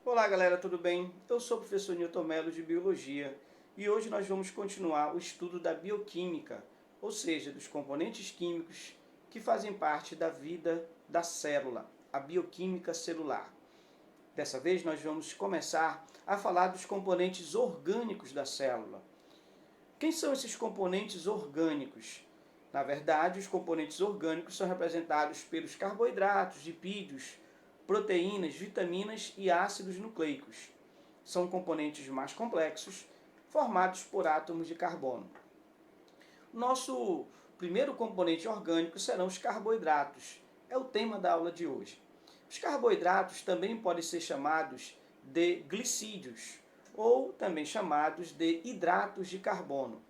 Olá galera, tudo bem? Eu sou o professor Newton Mello de Biologia e hoje nós vamos continuar o estudo da bioquímica, ou seja, dos componentes químicos que fazem parte da vida da célula, a bioquímica celular. Dessa vez nós vamos começar a falar dos componentes orgânicos da célula. Quem são esses componentes orgânicos? Na verdade, os componentes orgânicos são representados pelos carboidratos, lipídios, proteínas, vitaminas e ácidos nucleicos. São componentes mais complexos, formados por átomos de carbono. Nosso primeiro componente orgânico serão os carboidratos. É o tema da aula de hoje. Os carboidratos também podem ser chamados de glicídios, ou também chamados de hidratos de carbono.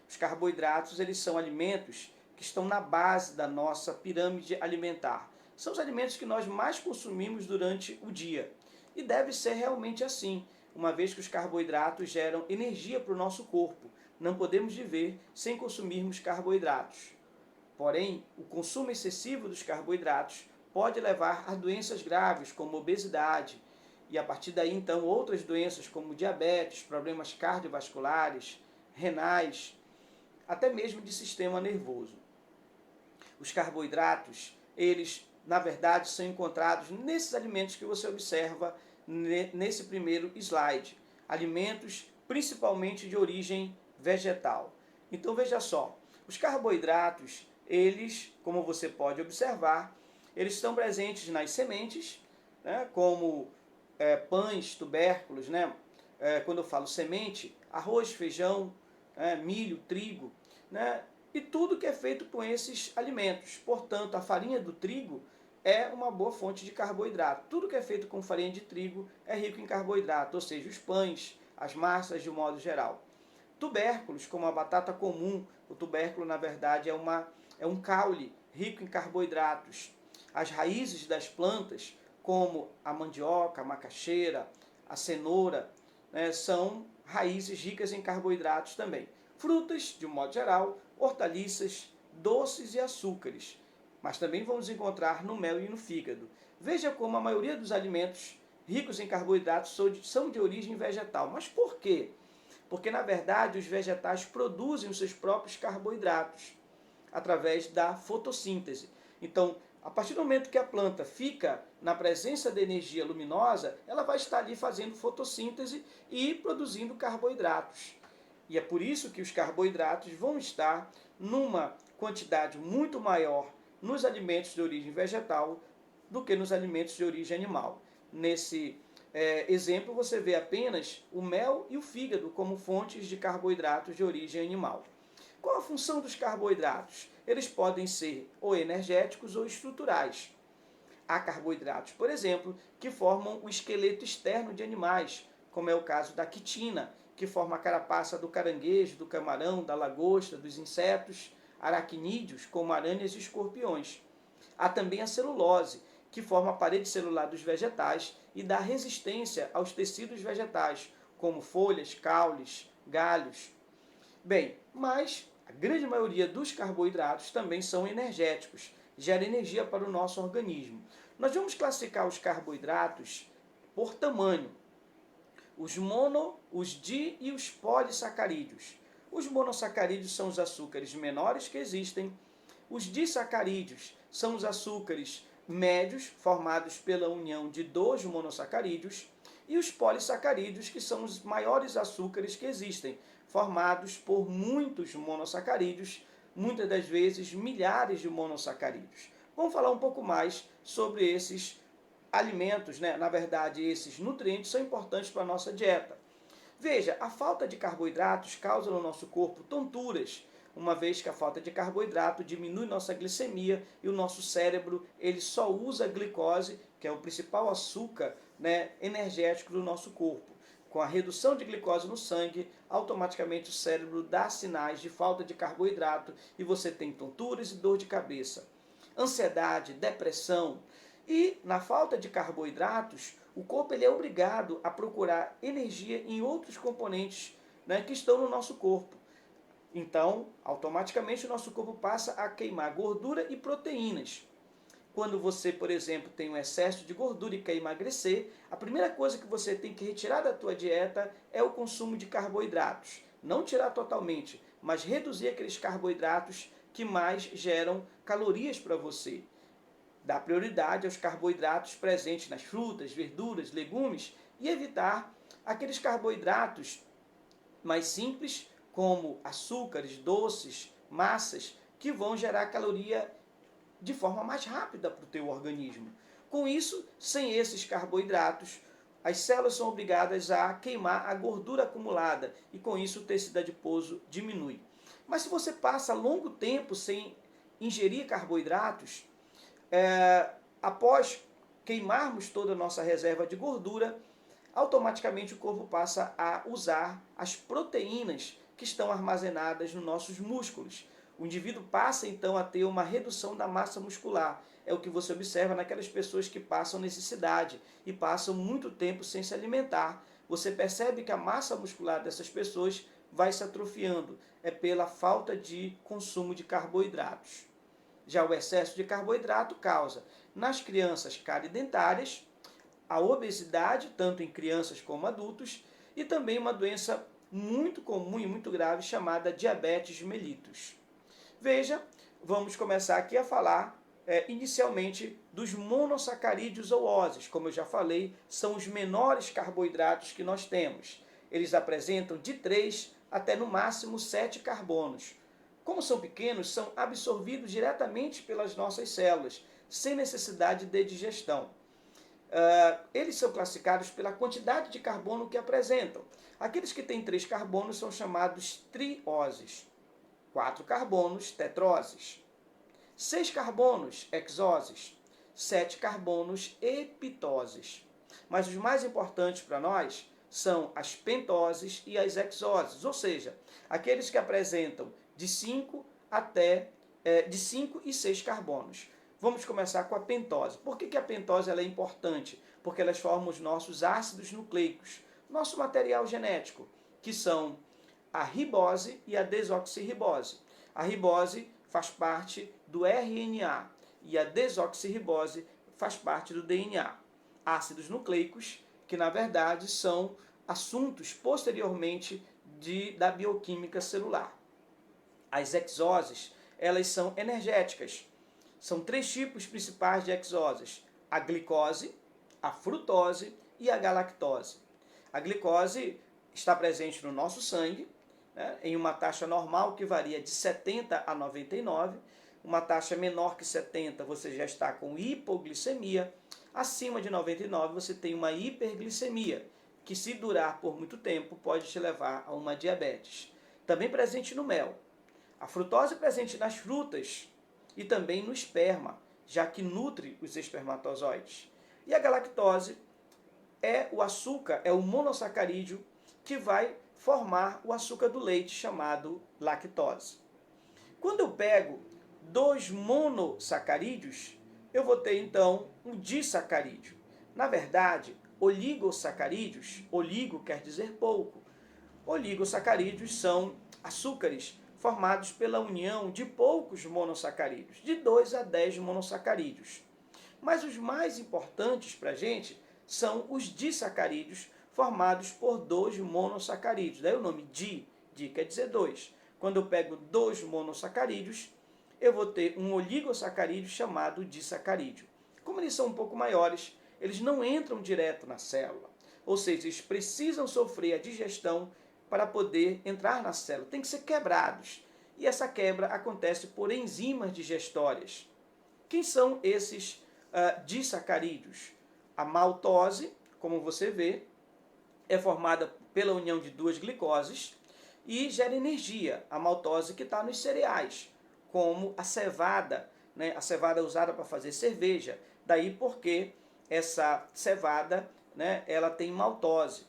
Os carboidratos, eles são alimentos que estão na base da nossa pirâmide alimentar. São os alimentos que nós mais consumimos durante o dia. E deve ser realmente assim, uma vez que os carboidratos geram energia para o nosso corpo. Não podemos viver sem consumirmos carboidratos. Porém, o consumo excessivo dos carboidratos pode levar a doenças graves, como obesidade, e a partir daí, então, outras doenças como diabetes, problemas cardiovasculares, renais, até mesmo de sistema nervoso. Os carboidratos, eles, na verdade, são encontrados nesses alimentos que você observa nesse primeiro slide. Alimentos principalmente de origem vegetal. Então, veja só, os carboidratos, eles, como você pode observar, eles estão presentes nas sementes, né, como pães, tubérculos, né? Quando eu falo semente, arroz, feijão, milho, trigo, né? E tudo que é feito com esses alimentos. Portanto, a farinha do trigo é uma boa fonte de carboidrato. Tudo que é feito com farinha de trigo é rico em carboidrato, ou seja, os pães, as massas de um modo geral. Tubérculos, como a batata comum, o tubérculo na verdade é um caule rico em carboidratos. As raízes das plantas, como a mandioca, a macaxeira, a cenoura, né, são raízes ricas em carboidratos também. Frutas, de um modo geral, hortaliças, doces e açúcares. Mas também vamos encontrar no mel e no fígado. Veja como a maioria dos alimentos ricos em carboidratos são de origem vegetal. Mas por quê? Porque, na verdade, os vegetais produzem os seus próprios carboidratos através da fotossíntese. Então, a partir do momento que a planta fica na presença da energia luminosa, ela vai estar ali fazendo fotossíntese e produzindo carboidratos. E é por isso que os carboidratos vão estar numa quantidade muito maior nos alimentos de origem vegetal do que nos alimentos de origem animal. Nesse exemplo, você vê apenas o mel e o fígado como fontes de carboidratos de origem animal. Qual a função dos carboidratos? Eles podem ser ou energéticos ou estruturais. Há carboidratos, por exemplo, que formam o esqueleto externo de animais, como é o caso da quitina, que forma a carapaça do caranguejo, do camarão, da lagosta, dos insetos, aracnídeos, como aranhas e escorpiões. Há também a celulose, que forma a parede celular dos vegetais e dá resistência aos tecidos vegetais, como folhas, caules, galhos. Bem, mas a grande maioria dos carboidratos também são energéticos, gera energia para o nosso organismo. Nós vamos classificar os carboidratos por tamanho. Os mono, os di e os polissacarídeos. Os monossacarídeos são os açúcares menores que existem. Os disacarídeos são os açúcares médios, formados pela união de dois monossacarídeos. E os polissacarídeos, que são os maiores açúcares que existem, formados por muitos monossacarídeos, muitas das vezes milhares de monossacarídeos. Vamos falar um pouco mais sobre esses alimentos, né? Na verdade, esses nutrientes são importantes para a nossa dieta. Veja, a falta de carboidratos causa no nosso corpo tonturas, uma vez que a falta de carboidrato diminui nossa glicemia e o nosso cérebro ele só usa a glicose, que é o principal açúcar, né, energético do nosso corpo. Com a redução de glicose no sangue, automaticamente o cérebro dá sinais de falta de carboidrato e você tem tonturas e dor de cabeça, ansiedade, depressão. E na falta de carboidratos, o corpo ele é obrigado a procurar energia em outros componentes, né, que estão no nosso corpo. Então, automaticamente o nosso corpo passa a queimar gordura e proteínas. quando você, por exemplo, tem um excesso de gordura e quer emagrecer, a primeira coisa que você tem que retirar da tua dieta é o consumo de carboidratos. Não tirar totalmente, mas reduzir aqueles carboidratos que mais geram calorias para você. Dar prioridade aos carboidratos presentes nas frutas, verduras, legumes e evitar aqueles carboidratos mais simples, como açúcares, doces, massas, que vão gerar caloria de forma mais rápida para o teu organismo. Com isso, sem esses carboidratos, as células são obrigadas a queimar a gordura acumulada e com isso o tecido adiposo diminui. Mas se você passa longo tempo sem ingerir carboidratos, após queimarmos toda a nossa reserva de gordura, automaticamente o corpo passa a usar as proteínas que estão armazenadas nos nossos músculos. O indivíduo passa então a ter uma redução da massa muscular. É o que você observa naquelas pessoas que passam necessidade e passam muito tempo sem se alimentar. Você percebe que a massa muscular dessas pessoas vai se atrofiando. É pela falta de consumo de carboidratos. Já o excesso de carboidrato causa nas crianças cárie dentárias, a obesidade, tanto em crianças como adultos, e também uma doença muito comum e muito grave chamada diabetes mellitus. Veja, vamos começar aqui a falar inicialmente dos monossacarídeos ou oses. Como eu já falei, são os menores carboidratos que nós temos. Eles apresentam de 3 até no máximo 7 carbonos. Como são pequenos, são absorvidos diretamente pelas nossas células, sem necessidade de digestão. Eles são classificados pela quantidade de carbono que apresentam. Aqueles que têm 3 carbonos são chamados trioses. 4 carbonos, tetroses. 6 carbonos, hexoses. 7 carbonos, heptoses. Mas os mais importantes para nós são as pentoses e as hexoses, ou seja, aqueles que apresentam de 5 e 6 carbonos. Vamos começar com a pentose. Por que a pentose ela é importante? Porque elas formam os nossos ácidos nucleicos, nosso material genético, que são a ribose e a desoxirribose. A ribose faz parte do RNA e a desoxirribose faz parte do DNA. Ácidos nucleicos que, na verdade, são assuntos posteriormente da bioquímica celular. As hexoses, elas são energéticas. São 3 tipos principais de hexoses: a glicose, a frutose e a galactose. A glicose está presente no nosso sangue, em uma taxa normal que varia de 70 a 99. Uma taxa menor que 70 você já está com hipoglicemia. Acima de 99 você tem uma hiperglicemia, que se durar por muito tempo pode te levar a uma diabetes. Também presente no mel. A frutose é presente nas frutas e também no esperma, já que nutre os espermatozoides. E a galactose é o açúcar, é o monossacarídeo que vai formar o açúcar do leite, chamado lactose. Quando eu pego 2 monossacarídeos, eu vou ter então um disacarídeo. Na verdade, oligosacarídeos, oligo quer dizer pouco. Oligosacarídeos são açúcares formados pela união de poucos monossacarídeos, de 2 a 10 monossacarídeos. Mas os mais importantes para a gente são os disacarídeos, formados por 2 monossacarídeos. Daí o nome di quer dizer 2. Quando eu pego 2 monossacarídeos, eu vou ter um oligosacarídeo chamado disacarídeo. Como eles são um pouco maiores, eles não entram direto na célula. Ou seja, eles precisam sofrer a digestão para poder entrar na célula. Tem que ser quebrados. E essa quebra acontece por enzimas digestórias. Quem são esses disacarídeos? A maltose, como você vê, é formada pela união de 2 glicoses e gera energia. A maltose que está nos cereais, como a cevada, né? A cevada é usada para fazer cerveja. Daí porque essa cevada, né, ela tem maltose.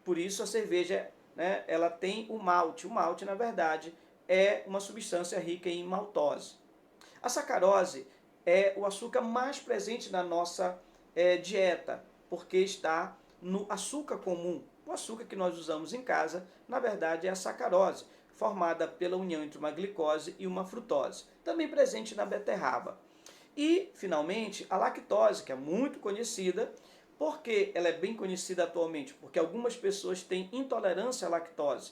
Por isso a cerveja, né, ela tem o malte. O malte, na verdade, é uma substância rica em maltose. A sacarose é o açúcar mais presente na nossa dieta, porque está no açúcar comum. O açúcar que nós usamos em casa, na verdade, é a sacarose, formada pela união entre uma glicose e uma frutose, também presente na beterraba. E, finalmente, a lactose, que é muito conhecida. Por que ela é bem conhecida atualmente? Porque algumas pessoas têm intolerância à lactose,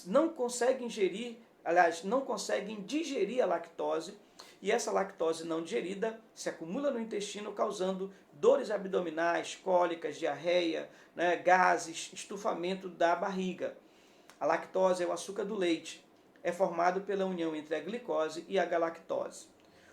não conseguem ingerir, aliás, não conseguem digerir a lactose, e essa lactose não digerida se acumula no intestino, causando dores abdominais, cólicas, diarreia, né, gases, estufamento da barriga. A lactose é o açúcar do leite, é formado pela união entre a glicose e a galactose.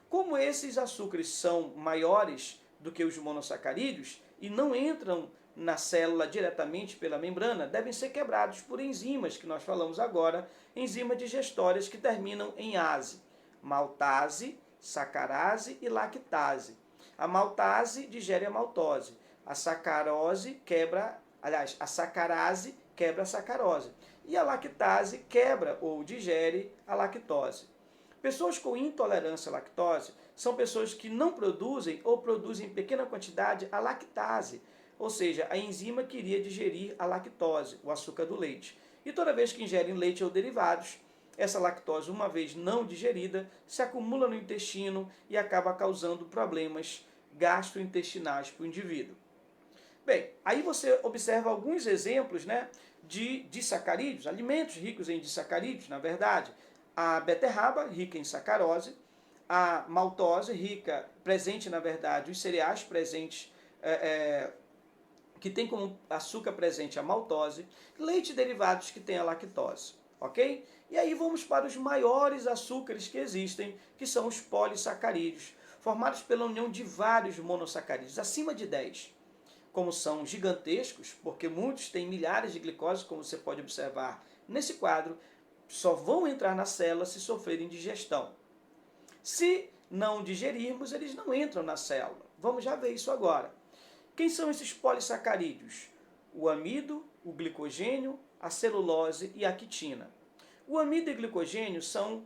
Como esses açúcares são maiores do que os monossacarídeos e não entram na célula diretamente pela membrana, devem ser quebrados por enzimas, que nós falamos agora, enzimas digestórias que terminam em ase, maltase, sacarase e lactase. A maltase digere a maltose, a sacarose quebra, aliás, a sacarase quebra a sacarose e a lactase quebra ou digere a lactose. Pessoas com intolerância à lactose são pessoas que não produzem ou produzem em pequena quantidade a lactase, ou seja, a enzima que iria digerir a lactose, o açúcar do leite. E toda vez que ingerem leite ou derivados, essa lactose, uma vez não digerida, se acumula no intestino e acaba causando problemas gastrointestinais para o indivíduo. Bem, aí você observa alguns exemplos, né, de disacarídeos, alimentos ricos em disacarídeos, na verdade. A beterraba, rica em sacarose, a maltose, rica, presente, na verdade, os cereais presentes, que tem como açúcar presente a maltose, leite e derivados que tem a lactose, ok? E aí vamos para os maiores açúcares que existem, que são os polissacarídeos, formados pela união de vários monossacarídeos, acima de 10. Como são gigantescos, porque muitos têm milhares de glicose, como você pode observar nesse quadro, só vão entrar na célula se sofrerem digestão. Se não digerirmos, eles não entram na célula. Vamos já ver isso agora. Quem são esses polissacarídeos? O amido, o glicogênio, a celulose e a quitina. O amido e o glicogênio são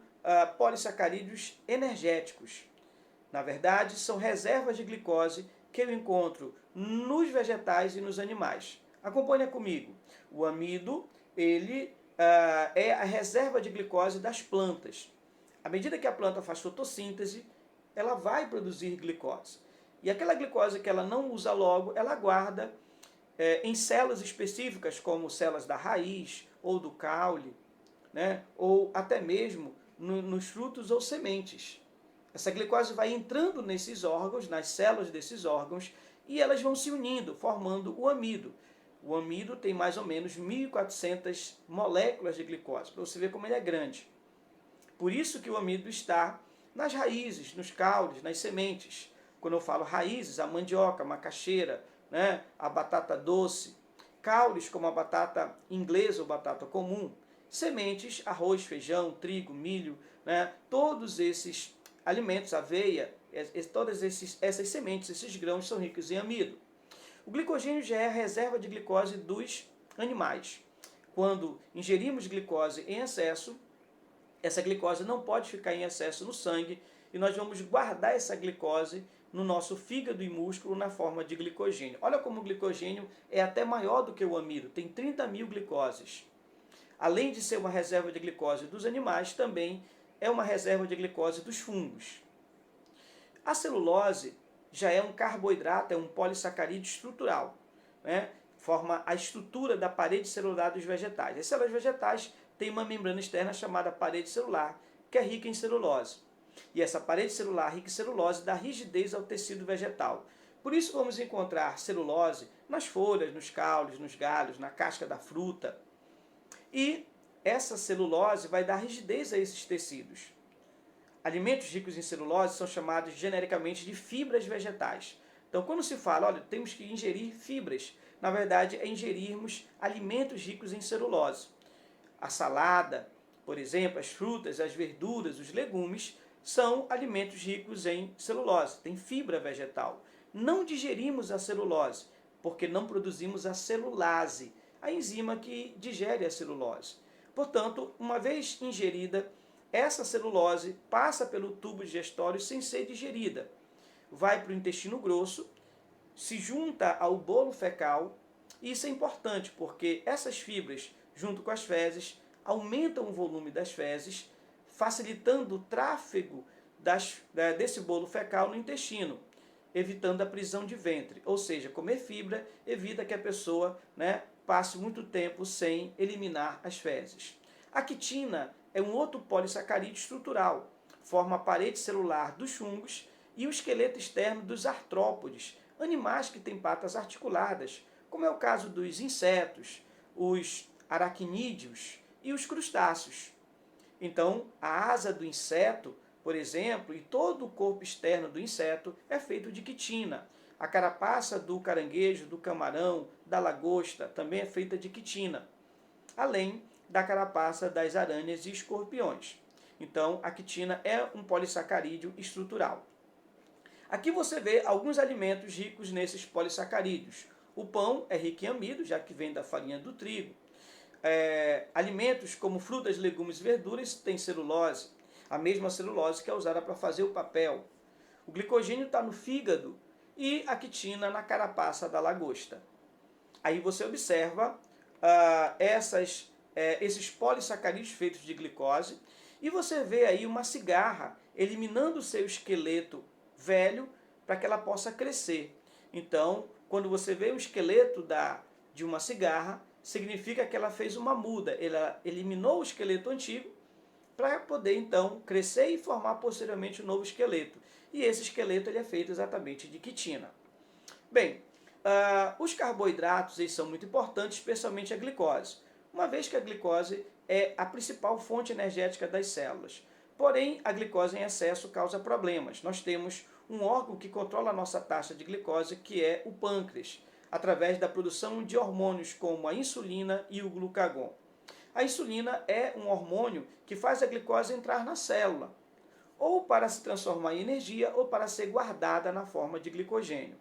polissacarídeos energéticos. Na verdade, são reservas de glicose que eu encontro nos vegetais e nos animais. Acompanha comigo. O amido, ele é a reserva de glicose das plantas. À medida que a planta faz fotossíntese, ela vai produzir glicose. E aquela glicose que ela não usa logo, ela guarda em células específicas, como células da raiz ou do caule, né? Ou até mesmo nos frutos ou sementes. Essa glicose vai entrando nesses órgãos, nas células desses órgãos, e elas vão se unindo, formando o amido. O amido tem mais ou menos 1.400 moléculas de glicose, para você ver como ele é grande. Por isso que o amido está nas raízes, nos caules, nas sementes. Quando eu falo raízes, a mandioca, a macaxeira, né, a batata doce. Caules, como a batata inglesa ou batata comum. Sementes, arroz, feijão, trigo, milho, né, todos esses alimentos, aveia, todas essas sementes, esses grãos são ricos em amido. O glicogênio já é a reserva de glicose dos animais. Quando ingerimos glicose em excesso, essa glicose não pode ficar em excesso no sangue e nós vamos guardar essa glicose no nosso fígado e músculo na forma de glicogênio. Olha como o glicogênio é até maior do que o amido, tem 30.000 glicoses. Além de ser uma reserva de glicose dos animais, também é uma reserva de glicose dos fungos. A celulose já é um carboidrato, é um polissacarídeo estrutural, né? Forma a estrutura da parede celular dos vegetais. As células vegetais têm uma membrana externa chamada parede celular, que é rica em celulose. E essa parede celular rica em celulose dá rigidez ao tecido vegetal. Por isso vamos encontrar celulose nas folhas, nos caules, nos galhos, na casca da fruta. E essa celulose vai dar rigidez a esses tecidos. Alimentos ricos em celulose são chamados genericamente de fibras vegetais. Então, quando se fala, olha, temos que ingerir fibras, na verdade é ingerirmos alimentos ricos em celulose. A salada, por exemplo, as frutas, as verduras, os legumes, são alimentos ricos em celulose, tem fibra vegetal. Não digerimos a celulose, porque não produzimos a celulase, a enzima que digere a celulose. Portanto, uma vez ingerida, essa celulose passa pelo tubo digestório sem ser digerida. Vai para o intestino grosso, se junta ao bolo fecal, e isso é importante porque essas fibras, junto com as fezes, aumentam o volume das fezes, facilitando o tráfego desse bolo fecal no intestino, evitando a prisão de ventre. Ou seja, comer fibra evita que a pessoa, né, passe muito tempo sem eliminar as fezes. A quitina é um outro polissacarídeo estrutural, forma a parede celular dos fungos e o esqueleto externo dos artrópodes, animais que têm patas articuladas, como é o caso dos insetos, os aracnídeos e os crustáceos. Então, a asa do inseto, por exemplo, e todo o corpo externo do inseto é feito de quitina. A carapaça do caranguejo, do camarão, da lagosta também é feita de quitina, além da carapaça das aranhas e escorpiões. Então, a quitina é um polissacarídeo estrutural. Aqui você vê alguns alimentos ricos nesses polissacarídeos. O pão é rico em amido, já que vem da farinha do trigo. Alimentos como frutas, legumes e verduras têm celulose, a mesma celulose que é usada para fazer o papel. O glicogênio está no fígado e a quitina na carapaça da lagosta. Aí você observa esses polissacarídeos feitos de glicose e você vê aí uma cigarra eliminando o seu esqueleto velho para que ela possa crescer. Então, quando você vê o esqueleto de uma cigarra, significa que ela fez uma muda, ela eliminou o esqueleto antigo para poder então crescer e formar posteriormente um novo esqueleto. E esse esqueleto ele é feito exatamente de quitina. Bem, os carboidratos eles são muito importantes, especialmente a glicose, uma vez que a glicose é a principal fonte energética das células. Porém, a glicose em excesso causa problemas. Nós temos um órgão que controla a nossa taxa de glicose, que é o pâncreas, através da produção de hormônios como a insulina e o glucagon. A insulina é um hormônio que faz a glicose entrar na célula, ou para se transformar em energia, ou para ser guardada na forma de glicogênio.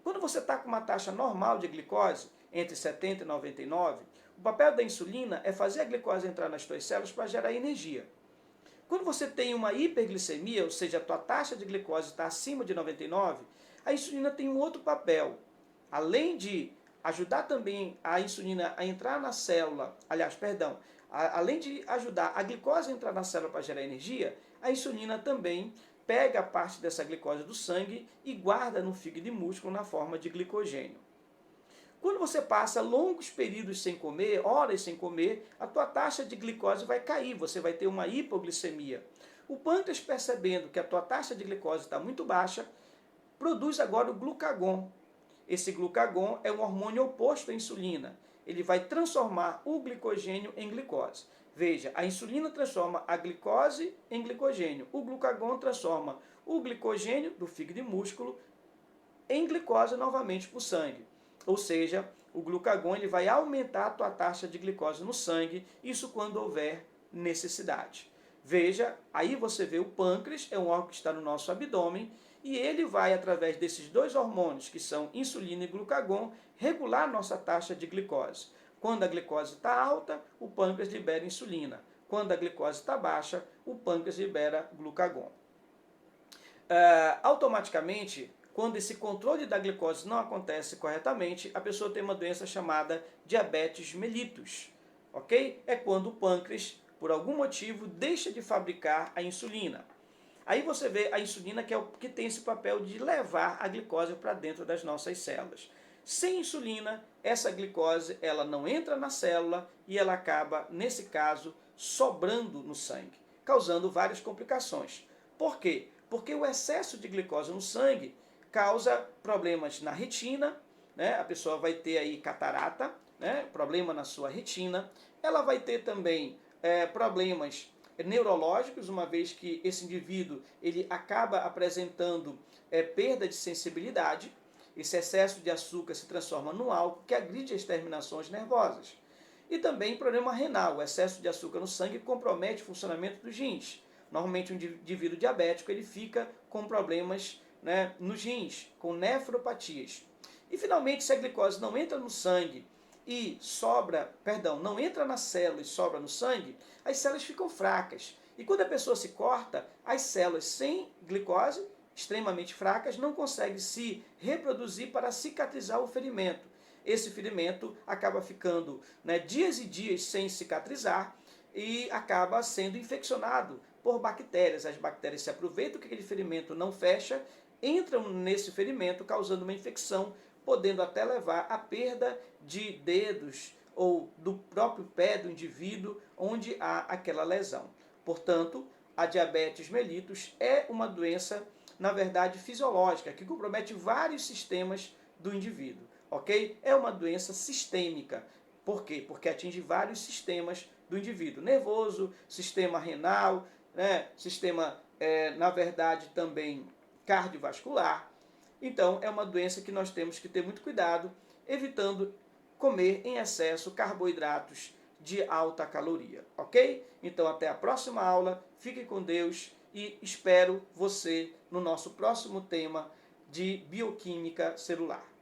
Quando você está com uma taxa normal de glicose, entre 70 e 99, o papel da insulina é fazer a glicose entrar nas suas células para gerar energia. Quando você tem uma hiperglicemia, ou seja, a tua taxa de glicose está acima de 99, a insulina tem um outro papel. Além de ajudar também a insulina a entrar na célula, além de ajudar a glicose a entrar na célula para gerar energia, a insulina também pega a parte dessa glicose do sangue e guarda no fígado e músculo na forma de glicogênio. Quando você passa longos períodos sem comer, horas sem comer, a tua taxa de glicose vai cair, você vai ter uma hipoglicemia. O pâncreas, percebendo que a tua taxa de glicose está muito baixa, produz agora o glucagon. Esse glucagon é um hormônio oposto à insulina. Ele vai transformar o glicogênio em glicose. Veja, a insulina transforma a glicose em glicogênio. O glucagon transforma o glicogênio do fígado e músculo em glicose novamente para o sangue. Ou seja, o glucagon ele vai aumentar a tua taxa de glicose no sangue, isso quando houver necessidade. Veja, aí você vê o pâncreas, é um órgão que está no nosso abdômen, e ele vai, através desses dois hormônios, que são insulina e glucagon, regular a nossa taxa de glicose. Quando a glicose está alta, o pâncreas libera insulina. Quando a glicose está baixa, o pâncreas libera glucagon. Automaticamente, quando esse controle da glicose não acontece corretamente, a pessoa tem uma doença chamada diabetes mellitus. Ok? É quando o pâncreas, por algum motivo, deixa de fabricar a insulina. Aí você vê a insulina que é o que tem esse papel de levar a glicose para dentro das nossas células. Sem insulina, essa glicose ela não entra na célula e ela acaba, nesse caso, sobrando no sangue, causando várias complicações. Por quê? Porque o excesso de glicose no sangue causa problemas na retina, né? A pessoa vai ter aí catarata, né? Problema na sua retina. Ela vai ter também problemas neurológicos, uma vez que esse indivíduo ele acaba apresentando perda de sensibilidade. Esse excesso de açúcar se transforma num álcool que agride as terminações nervosas. E também problema renal, o excesso de açúcar no sangue compromete o funcionamento dos rins. Normalmente um indivíduo diabético ele fica com problemas, né, nos rins, com nefropatias. E finalmente, se a glicose não entra no sangue e não entra na célula e sobra no sangue, as células ficam fracas. E quando a pessoa se corta, as células sem glicose, extremamente fracas, não conseguem se reproduzir para cicatrizar o ferimento. Esse ferimento acaba ficando, né, dias e dias sem cicatrizar e acaba sendo infeccionado por bactérias. As bactérias se aproveitam que aquele ferimento não fecha, entram nesse ferimento, causando uma infecção, podendo até levar à perda de dedos ou do próprio pé do indivíduo onde há aquela lesão. Portanto, a diabetes mellitus é uma doença, na verdade, fisiológica, que compromete vários sistemas do indivíduo, ok? É uma doença sistêmica. Por quê? Porque atinge vários sistemas do indivíduo. Nervoso, sistema renal, né? Sistema, na verdade, também cardiovascular. Então, é uma doença que nós temos que ter muito cuidado, evitando comer em excesso carboidratos de alta caloria, ok? Então, até a próxima aula, fique com Deus e espero você no nosso próximo tema de bioquímica celular.